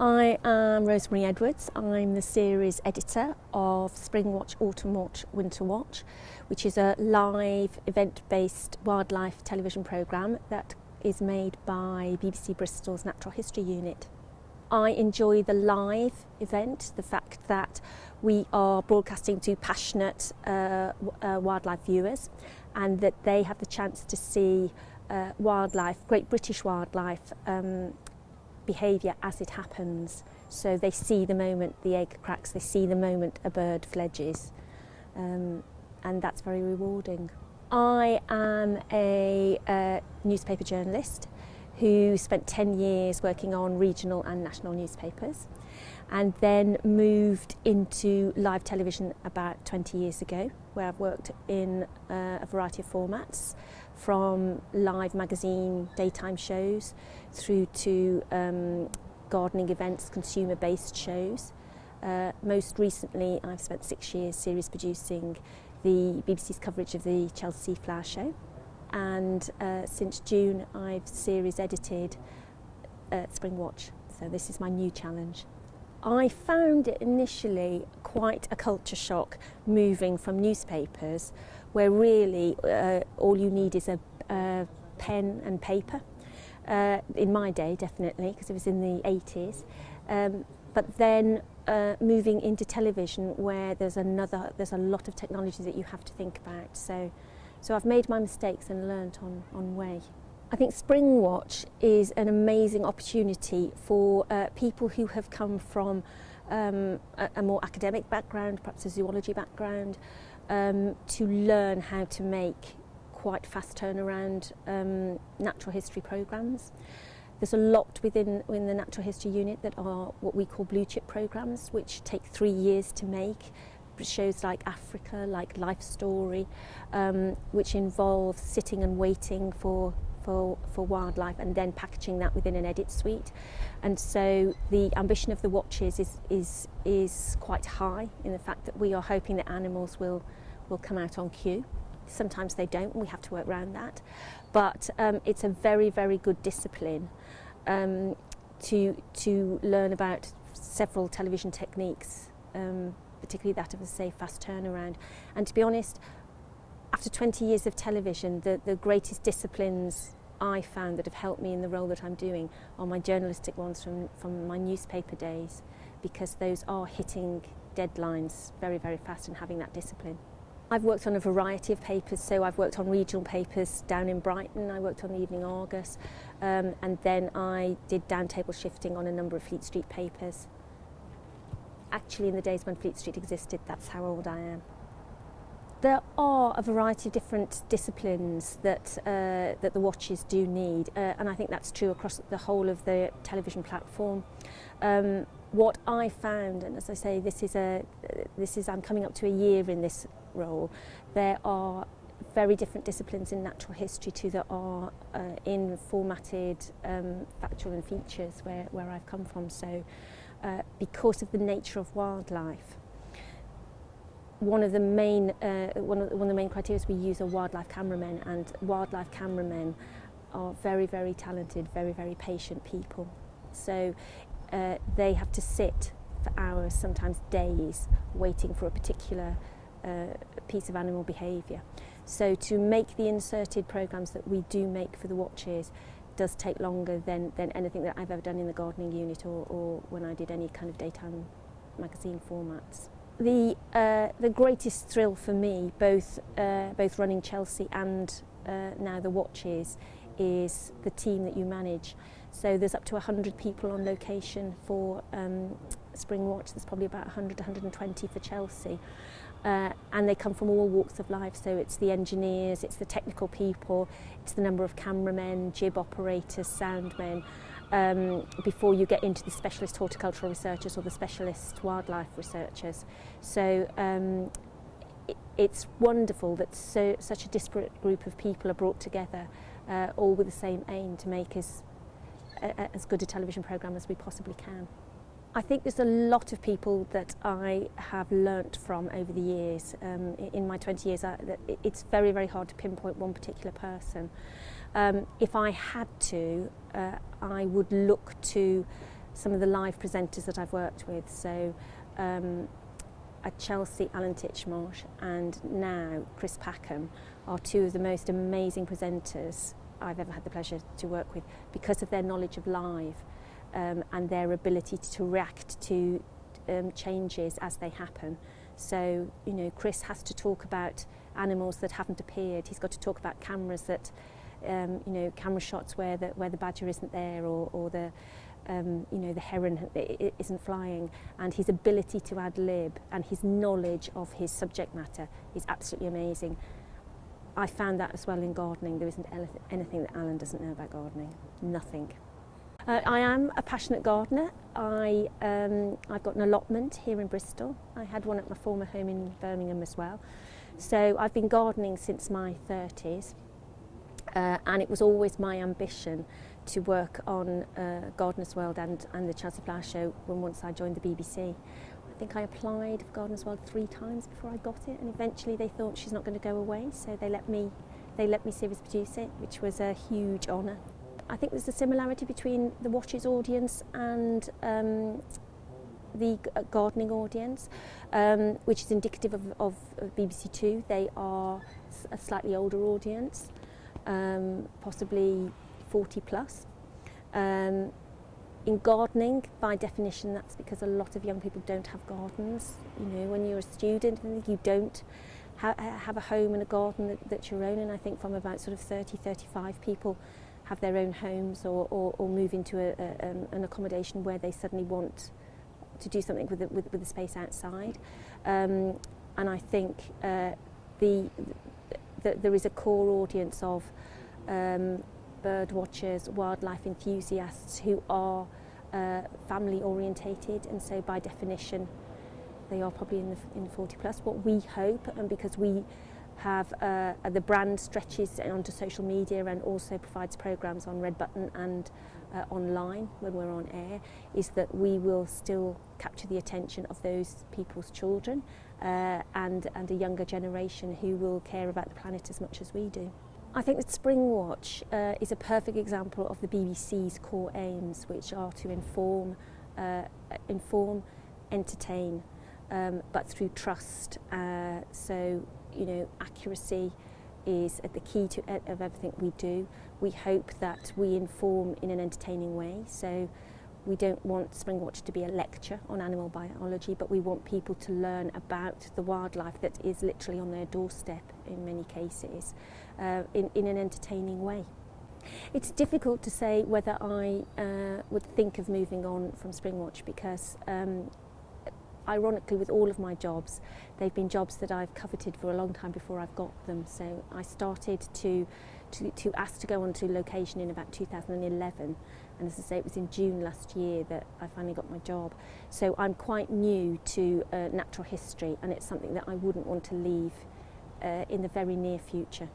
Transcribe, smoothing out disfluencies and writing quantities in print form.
I am Rosemary Edwards. I'm the series editor of Springwatch, Autumnwatch, Winterwatch, which is a live event-based wildlife television programme that is made by BBC Bristol's Natural History Unit. I enjoy the live event, the fact that we are broadcasting to passionate wildlife viewers and that they have the chance to see wildlife, Great British wildlife, behaviour as it happens. So they see the moment the egg cracks, they see the moment a bird fledges, and that's very rewarding. I am a newspaper journalist who spent 10 years working on regional and national newspapers and then moved into live television about 20 years ago, where I've worked in a variety of formats, from live magazine daytime shows through to gardening events, consumer-based shows. Most recently, I've spent 6 years series producing the BBC's coverage of the Chelsea Flower Show, and since June I've series edited Springwatch, so this is my new challenge. I found it initially quite a culture shock moving from newspapers, where really all you need is a pen and paper. In my day, definitely, because it was in the 80s. But then moving into television, where there's a lot of technology that you have to think about. So I've made my mistakes and learnt on way. I think Springwatch is an amazing opportunity for people who have come from a more academic background, perhaps a zoology background, to learn how to make quite fast turnaround natural history programmes. There's a lot within the Natural History Unit that are what we call blue chip programmes, which take 3 years to make. Shows like Africa, like Life Story, which involve sitting and waiting for wildlife and then packaging that within an edit suite. And so the ambition of the watches is quite high, in the fact that we are hoping that animals will come out on cue. Sometimes they don't, and we have to work around that. But it's a very, very good discipline to learn about several television techniques, particularly that of a safe, fast turnaround. And to be honest, after 20 years of television, the greatest disciplines I found that have helped me in the role that I'm doing are my journalistic ones from my newspaper days, because those are hitting deadlines very, very fast and having that discipline. I've worked on a variety of papers, so I've worked on regional papers down in Brighton, I worked on the Evening Argus, and then I did downtable shifting on a number of Fleet Street papers. Actually, in the days when Fleet Street existed, that's how old I am. There are a variety of different disciplines that the watches do need, and I think that's true across the whole of the television platform. What I found, and as I say, I'm coming up to a year in this role. There are very different disciplines in natural history too that are in formatted factual and features where I've come from. So, because of the nature of wildlife, one of the main criteria we use are wildlife cameramen, and wildlife cameramen are very, very talented, very, very patient people. So they have to sit for hours, sometimes days, waiting for a particular piece of animal behaviour. So to make the inserted programmes that we do make for the watches does take longer than anything that I've ever done in the gardening unit or when I did any kind of daytime magazine formats. The greatest thrill for me, both running Chelsea and now the watches, is the team that you manage. So there's up to 100 people on location for Springwatch. There's probably about 100, 120 for Chelsea. And they come from all walks of life. So it's the engineers, it's the technical people, it's the number of cameramen, jib operators, soundmen, before you get into the specialist horticultural researchers or the specialist wildlife researchers. So it's wonderful that such a disparate group of people are brought together, all with the same aim to make as good a television programme as we possibly can. I think there's a lot of people that I have learnt from over the years. In my 20 years, it's very, very hard to pinpoint one particular person. If I had to, I would look to some of the live presenters that I've worked with. So at Chelsea, Alan Titchmarsh, and now Chris Packham are two of the most amazing presenters I've ever had the pleasure to work with, because of their knowledge of live and their ability to react to changes as they happen. So, you know, Chris has to talk about animals that haven't appeared. He's got to talk about cameras that, you know, camera shots where the badger isn't there, or the you know, the heron isn't flying, and his ability to ad lib and his knowledge of his subject matter is absolutely amazing. I found that as well in gardening. There isn't anything that Alan doesn't know about gardening. Nothing. I am a passionate gardener. I've got an allotment here in Bristol. I had one at my former home in Birmingham as well. So I've been gardening since my 30s, and it was always my ambition to work on Gardener's World and the Chelsea Flower Show once I joined the BBC. I think I applied for Gardener's World 3 times before I got it, and eventually they thought she's not going to go away, so they let me series produce it, which was a huge honour. I think there's a similarity between the Watch's audience and the gardening audience, which is indicative of BBC Two. They are a slightly older audience, possibly 40 plus. In gardening, by definition, that's because a lot of young people don't have gardens. You know, when you're a student, you don't have a home and a garden that's your own, and I think from about sort of 30-35 people have their own homes or move into an accommodation where they suddenly want to do something with the space outside. And I think there is a core audience of bird watchers, wildlife enthusiasts who are family orientated, and so by definition they are probably in the 40 plus. What we hope, and because we have the brand stretches onto social media and also provides programs on Red Button and online when we're on air, is that we will still capture the attention of those people's children and a younger generation who will care about the planet as much as we do. I think that Springwatch is a perfect example of the BBC's core aims, which are to inform, entertain, but through trust. So, you know, accuracy is at the key of everything we do. We hope that we inform in an entertaining way. So we don't want Springwatch to be a lecture on animal biology, but we want people to learn about the wildlife that is literally on their doorstep in many cases, in an entertaining way. It's difficult to say whether I would think of moving on from Springwatch, because ironically, with all of my jobs, they've been jobs that I've coveted for a long time before I've got them. So I started to ask to go on to location in about 2011, and as I say, it was in June last year that I finally got my job. So I'm quite new to natural history, and it's something that I wouldn't want to leave in the very near future.